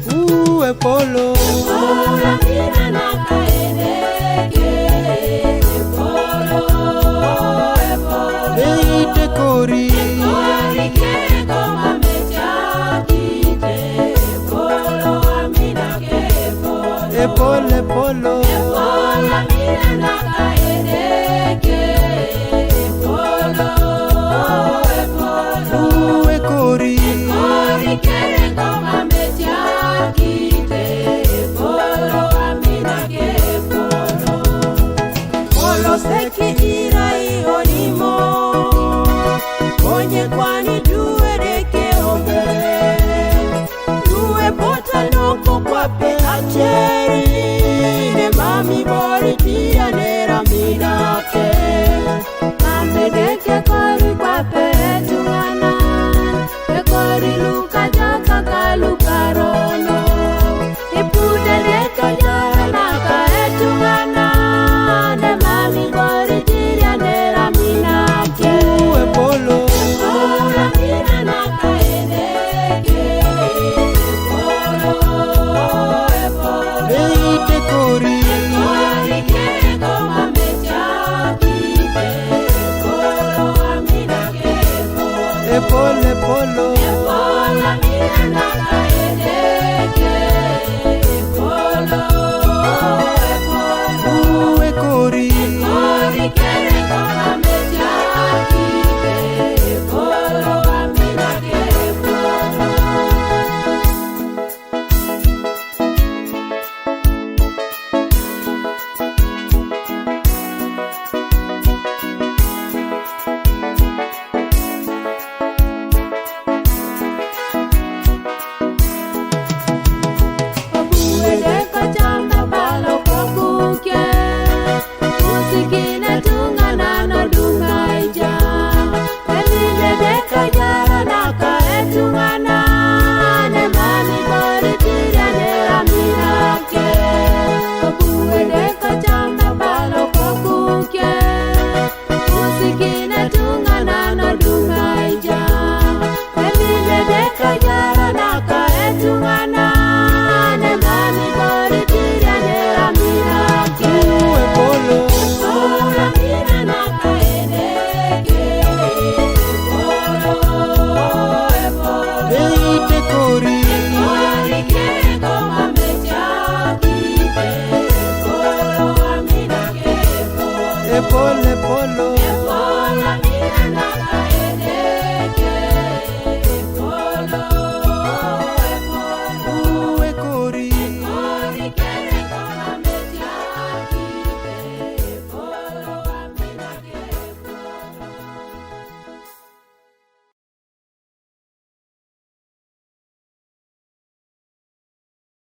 Polo Mina nakaendeke Polo Leite kori kego mamechakite Polo amina ke Polo Polo Mina nakaendeke Polo kori kego mamechakite Seki irai onimo Onye kwani duereke ombe Due bota noko kwa pe acheri Ne mami bori tia nera minake Mami deke kori kwa pe tuana E kori luka jaka kaluka rono Ipude deke jara naka etuana Polo Mina nakaendeke Leite kori kego mamechakite Polo amina ke Polo Polo Mina nakaendeke Polo kori kego mamechakite Polo amina ke Polo Polo